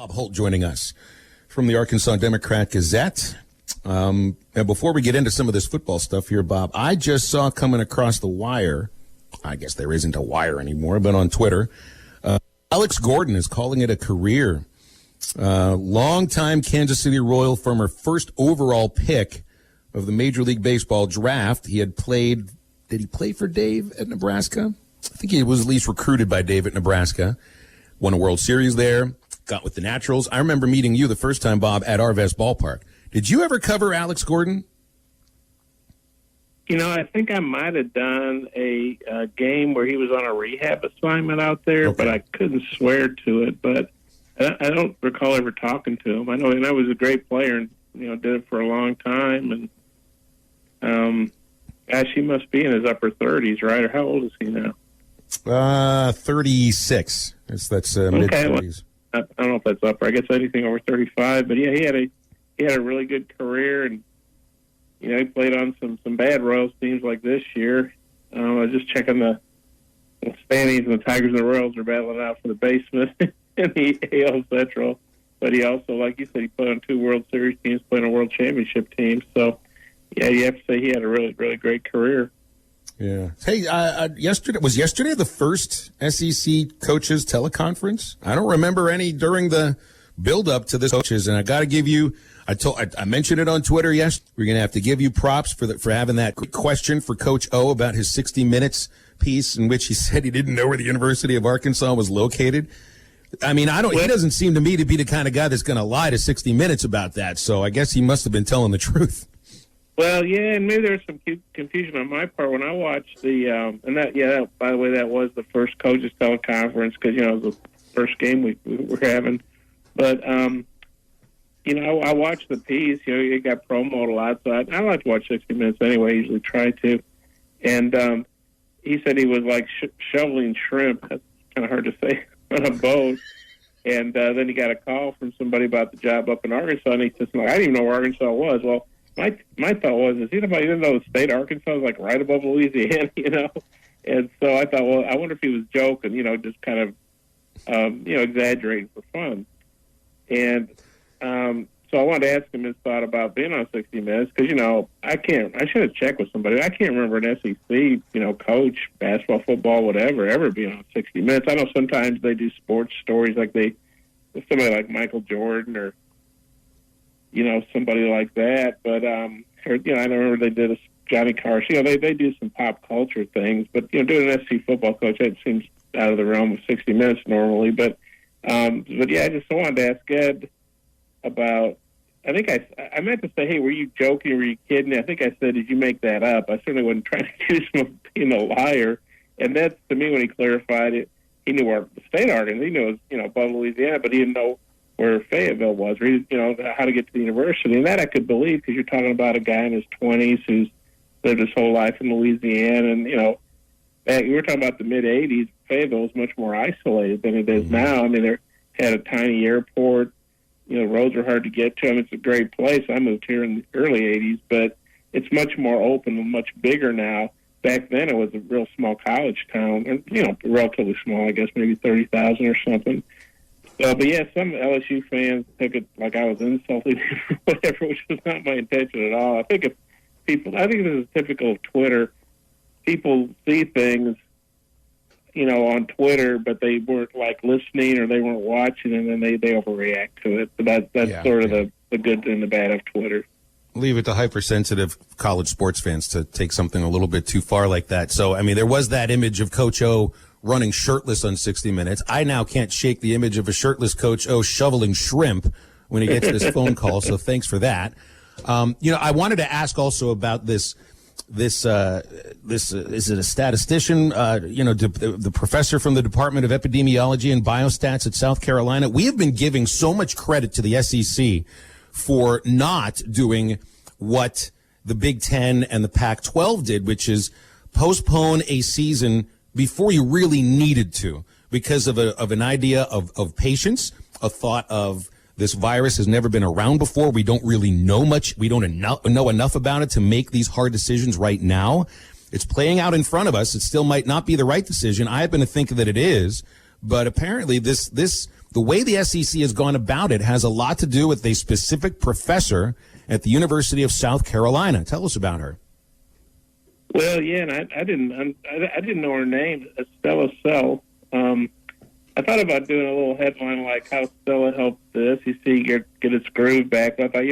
Bob Holt joining us from the Arkansas Democrat-Gazette. And before we get into some of this football stuff here, Bob, I just saw coming across the wire, I guess there isn't a wire anymore, but on Twitter, Alex Gordon is calling it a career. Longtime Kansas City Royal, former first overall pick of the Major League Baseball draft. He had played, did he play for Dave at Nebraska? I think he was at least recruited by Dave at Nebraska. Won a World Series there, got with the Naturals. I remember meeting you the first time, Bob, at Arvest Ballpark. Did you ever cover Alex Gordon? You know, I think I might have done a game where he was on a rehab assignment out there, Okay. but I couldn't swear to it. But I don't recall ever talking to him. I know he was a great player and, did it for a long time. And, gosh, he must be in his upper 30s, right? Or how old is he now? 36. That's mid-30s. I don't know if that's upper. I guess anything over 35. But, yeah, he had a really good career, and he played on some bad Royals teams like this year. I was just checking the standings, and the Tigers and the Royals are battling out for the basement in the AL Central. But he also, like you said, he played on 2 World Series teams, played on World Championship teams. So, yeah, you have to say he had a really, really great career. Yeah. Hey, yesterday the first SEC coaches teleconference? I don't remember any during the build-up to this coaches, and I got to give you. I mentioned it on Twitter. Yes, we're going to have to give you props for having that question for Coach O about his 60 Minutes piece in which he said he didn't know where the University of Arkansas was located. I mean, he doesn't seem to me to be the kind of guy that's going to lie to 60 Minutes about that. So I guess he must have been telling the truth. Well, yeah, and maybe there was some confusion on my part when I watched the by the way, that was the first coaches teleconference because it was the first game we were having. But I watched the piece. It got promoted a lot, so I like to watch 60 Minutes anyway. I usually try to. And he said he was like shoveling shrimp. That's kind of hard to say on a boat. And then he got a call from somebody about the job up in Arkansas, and he says, "I didn't even know where Arkansas was." Well, my thought was, he didn't know the state of Arkansas was like right above Louisiana, And so I thought, well, I wonder if he was joking, just kind of, exaggerating for fun. And so I wanted to ask him his thought about being on 60 Minutes because, I should have checked with somebody. I can't remember an SEC, coach, basketball, football, whatever, ever being on 60 Minutes. I know sometimes they do sports stories like somebody like Michael Jordan or, somebody like that. But, I remember they did a Johnny Carson. They do some pop culture things. But, doing an SEC football coach, that seems out of the realm of 60 Minutes normally. But yeah, I just wanted to ask Ed about, I think I meant to say, hey, were you joking? Were you kidding? I think I said, did you make that up? I certainly wasn't trying to accuse him of being a liar. And that's, to me, when he clarified it, he knew where the state Arkansas, he knew it was, above Louisiana, but he didn't know where Fayetteville was, or how to get to the university. And that I could believe because you're talking about a guy in his 20s who's lived his whole life in Louisiana. And, you were talking about the mid-'80s, Fayetteville was much more isolated than it is now. I mean, they had a tiny airport. Roads are hard to get to. It's a great place. I moved here in the early 80s, but it's much more open and much bigger now. Back then, it was a real small college town, and, relatively small, I guess, maybe 30,000 or something. But, yeah, some LSU fans took it like I was insulting or whatever, which was not my intention at all. I think this is typical of Twitter. People see things, on Twitter, but they weren't like listening or they weren't watching, and then they overreact to it. But that's sort of the good and the bad of Twitter. Leave it to hypersensitive college sports fans to take something a little bit too far like that. So, I mean, there was that image of Coach O running shirtless on 60 Minutes. I now can't shake the image of a shirtless Coach O shoveling shrimp when he gets this phone call. So thanks for that. I wanted to ask also about this is it a statistician, the professor from the Department of Epidemiology and Biostats at South Carolina. We have been giving so much credit to the SEC for not doing what the Big Ten and the Pac-12 did, which is postpone a season before you really needed to because of an idea of patience, a thought of this virus has never been around before. We don't really know much. We don't know enough about it to make these hard decisions right now. It's playing out in front of us. It still might not be the right decision. I happen to think that it is, but apparently this the way the SEC has gone about it has a lot to do with a specific professor at the University of South Carolina. Tell us about her. Well, yeah, and I didn't know her name, Stella Sell. I thought about doing a little headline like how Stella helped the SEC get its groove back. I thought,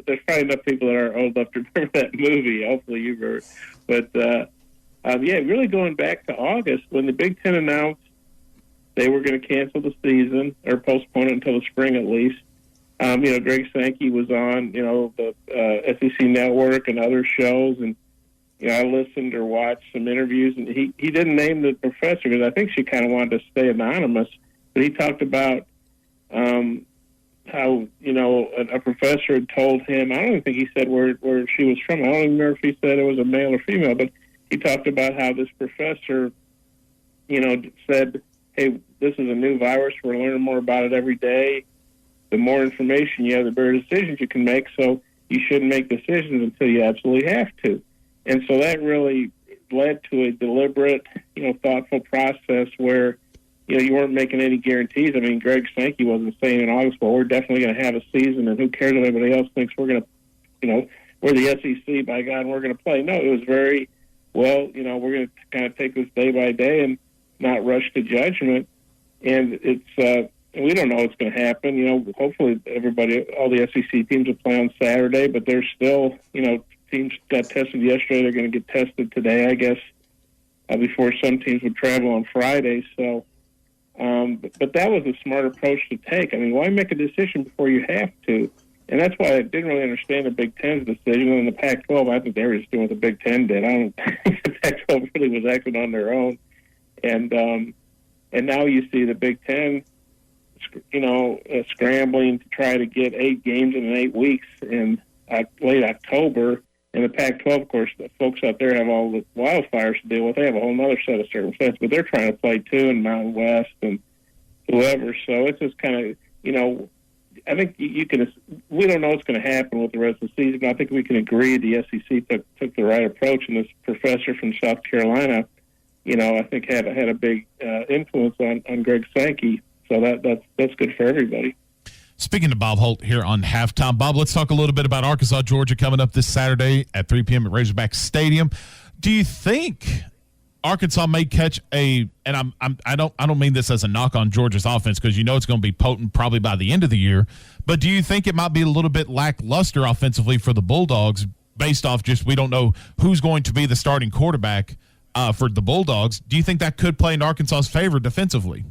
there's probably enough people that are old enough to remember that movie. Hopefully you were. But, really going back to August when the Big Ten announced they were going to cancel the season or postpone it until the spring at least. Greg Sankey was on, the SEC Network and other shows, and I listened or watched some interviews, and he didn't name the professor because I think she kind of wanted to stay anonymous. But he talked about how a professor had told him. I don't even think he said where she was from. I don't even remember if he said it was a male or female. But he talked about how this professor, said, "Hey, this is a new virus. We're learning more about it every day. The more information you have, the better decisions you can make. So you shouldn't make decisions until you absolutely have to." And so that really led to a deliberate, thoughtful process where, you weren't making any guarantees. I mean, Greg Sankey wasn't saying in August, well, we're definitely going to have a season, and who cares if anybody else thinks we're going to, we're the SEC, by God, and we're going to play. No, it was very, we're going to kind of take this day by day and not rush to judgment. And it's, we don't know what's going to happen. Hopefully all the SEC teams will play on Saturday, but there's still, teams got tested yesterday. They're going to get tested today, I guess, before some teams would travel on Friday. So, but that was a smart approach to take. I mean, why make a decision before you have to? And that's why I didn't really understand the Big Ten's decision. And the Pac-12, I think they were just doing what the Big Ten did. I don't think the Pac-12 really was acting on their own. And now you see the Big Ten, scrambling to try to get 8 games in 8 weeks in late October. And the Pac-12, of course, the folks out there have all the wildfires to deal with. They have a whole other set of circumstances, but they're trying to play too in Mountain West and whoever. So it's just kind of, I think you can. We don't know what's going to happen with the rest of the season, but I think we can agree the SEC took the right approach. And this professor from South Carolina, I think had a big influence on Greg Sankey. So that's good for everybody. Speaking to Bob Holt here on Halftime. Bob, let's talk a little bit about Arkansas, Georgia coming up this Saturday at 3 p.m. at Razorbacks Stadium. Do you think Arkansas may catch and I don't mean this as a knock on Georgia's offense because it's going to be potent probably by the end of the year, but do you think it might be a little bit lackluster offensively for the Bulldogs based off just we don't know who's going to be the starting quarterback for the Bulldogs? Do you think that could play in Arkansas's favor defensively?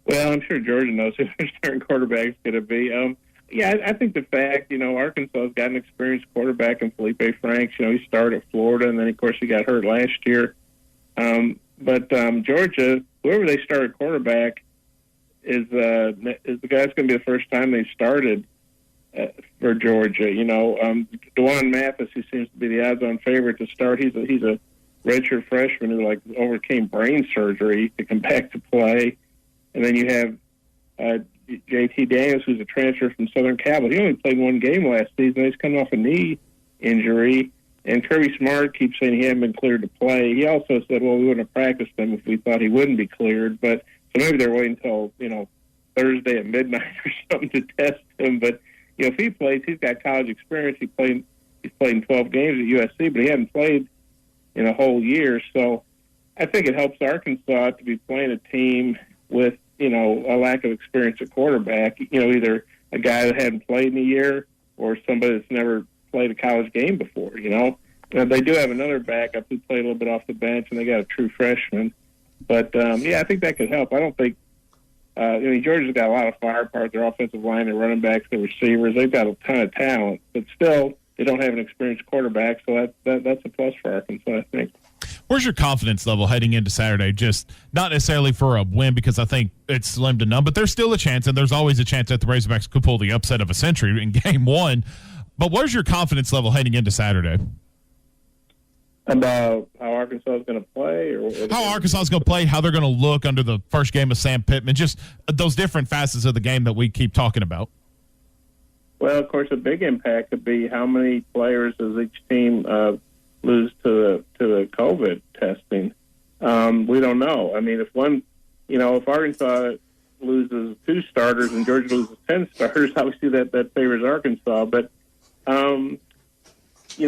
Well, I'm sure Georgia knows who their starting quarterback's going to be. I think the fact, Arkansas's got an experienced quarterback in Felipe Franks. He started at Florida, and then, of course, he got hurt last year. But Georgia, whoever they start at quarterback is the guy that's going to be the first time they started for Georgia. DeJuan Mathis, who seems to be the odds-on favorite to start, he's a redshirt freshman who, overcame brain surgery to come back to play. And then you have J.T. Daniels, who's a transfer from Southern Cal, but he only played 1 game last season. He's coming off a knee injury. And Kirby Smart keeps saying he hadn't been cleared to play. He also said, well, we wouldn't have practiced him if we thought he wouldn't be cleared. But so maybe they're waiting until, Thursday at midnight or something to test him. But, if he plays, he's got college experience. He's played in 12 games at USC, but he hadn't played in a whole year. So I think it helps Arkansas to be playing a team with, a lack of experience at quarterback, either a guy that hadn't played in a year or somebody that's never played a college game before, They do have another backup who played a little bit off the bench, and they got a true freshman. But, I think that could help. I don't think Georgia's got a lot of firepower. Their offensive line, their running backs, their receivers, they've got a ton of talent. But still, they don't have an experienced quarterback, so that's a plus for Arkansas, I think. Where's your confidence level heading into Saturday? Just not necessarily for a win because I think it's slim to none, but there's still a chance, and there's always a chance that the Razorbacks could pull the upset of a century in Game 1. But where's your confidence level heading into Saturday? About how Arkansas is going to play? How Arkansas is going to play, how they're going to look under the first game of Sam Pittman, just those different facets of the game that we keep talking about. Well, of course, a big impact could be how many players does each team lose to the COVID testing. We don't know. I mean, if Arkansas loses 2 starters and Georgia loses 10 starters, obviously that favors Arkansas. But,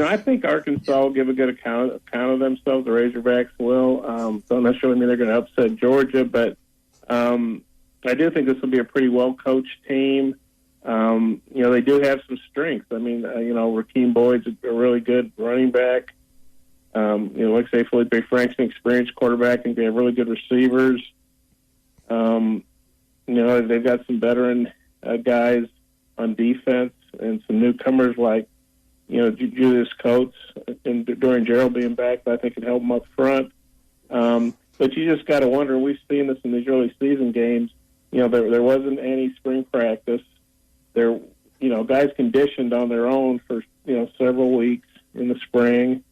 I think Arkansas will give a good account of themselves. The Razorbacks will. Don't necessarily mean they're going to upset Georgia, but I do think this will be a pretty well-coached team. They do have some strengths. I mean, Rakeem Boyd's a really good running back. Like I say, Felipe Frank's an experienced quarterback, and they have really good receivers. They've got some veteran guys on defense and some newcomers like, Julius Coates and Dorian Gerald being back, I think, can help them up front. But you just got to wonder, and we've seen this in these early season games, there wasn't any spring practice. There, guys conditioned on their own for, several weeks in the spring.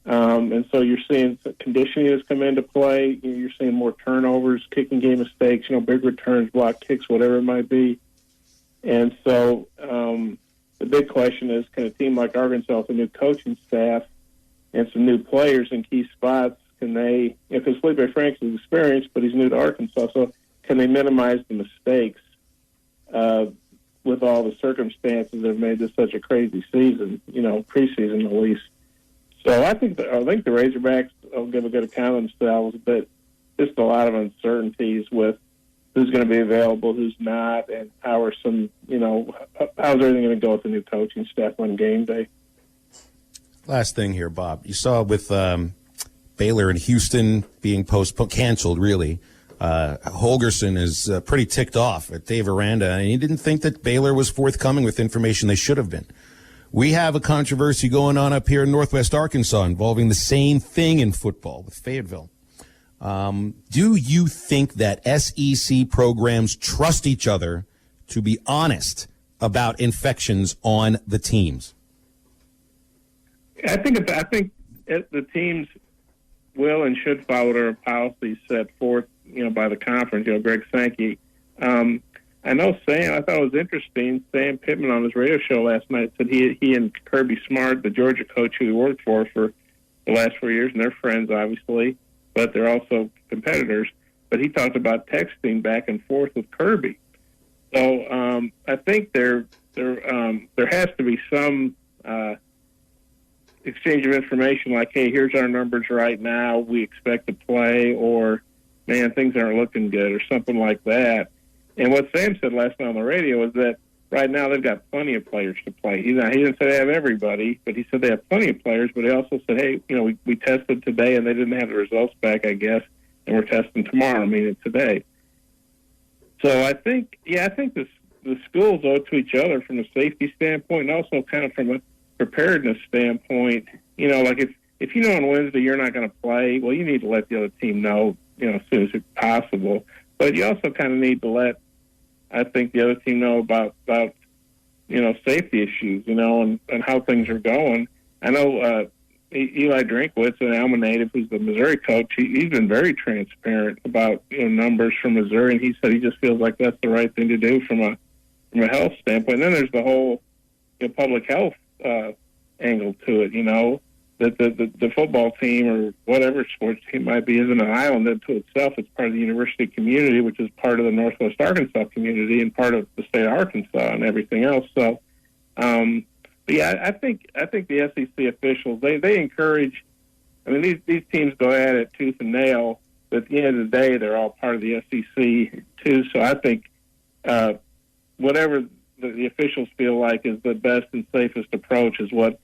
And so you're seeing conditioning has come into play. You're seeing more turnovers, kicking game mistakes, big returns, block kicks, whatever it might be. And so the big question is, can a team like Arkansas with a new coaching staff and some new players in key spots, can they, because Felipe Franks is experienced, but he's new to Arkansas, so can they minimize the mistakes with all the circumstances that have made this such a crazy season, preseason at least. So I think the Razorbacks will give a good account of themselves, but just a lot of uncertainties with who's going to be available, who's not, and how's everything going to go with the new coaching staff on game day. Last thing here, Bob. You saw with Baylor and Houston being canceled, really. Holgerson is pretty ticked off at Dave Aranda, and he didn't think that Baylor was forthcoming with information they should have been. We have a controversy going on up here in Northwest Arkansas involving the same thing in football with Fayetteville. Do you think that SEC programs trust each other to be honest about infections on the teams? I think the teams will and should follow their policies set forth, by the conference. Greg Sankey. I know Sam. I thought it was interesting. Sam Pittman on his radio show last night said he and Kirby Smart, the Georgia coach who he worked for the last 4 years, and they're friends, obviously, but they're also competitors. But he talked about texting back and forth with Kirby. So I think there has to be some exchange of information, like, hey, here's our numbers right now, we expect to play, or, man, things aren't looking good, or something like that. And what Sam said last night on the radio is that right now they've got plenty of players to play. He didn't say they have everybody, but he said they have plenty of players. But he also said, hey, we tested today and they didn't have the results back, I guess, and we're testing tomorrow, meaning today. So I think the schools owe it to each other from a safety standpoint, and also kind of from a preparedness standpoint. Like if you know on Wednesday you're not going to play, well, you need to let the other team know, as soon as possible. But you also kind of need to let, I think, the other team know about safety issues, and how things are going. I know Eli Drinkwitz, an Alma native who's the Missouri coach, he's been very transparent about numbers from Missouri, and he said he just feels like that's the right thing to do from a health standpoint. And then there's the whole public health angle to it, that the football team or whatever sports team might be isn't an island unto itself. It's part of the university community, which is part of the Northwest Arkansas community and part of the state of Arkansas and everything else. So, but yeah, I think the SEC officials, they encourage, these teams go at it tooth and nail, but at the end of the day, they're all part of the SEC too. So I think whatever the officials feel like is the best and safest approach is what,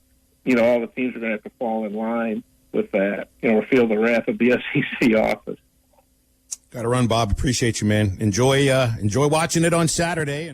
all the teams are going to have to fall in line with that, or feel the wrath of the SEC office. Got to run, Bob. Appreciate you, man. Enjoy watching it on Saturday.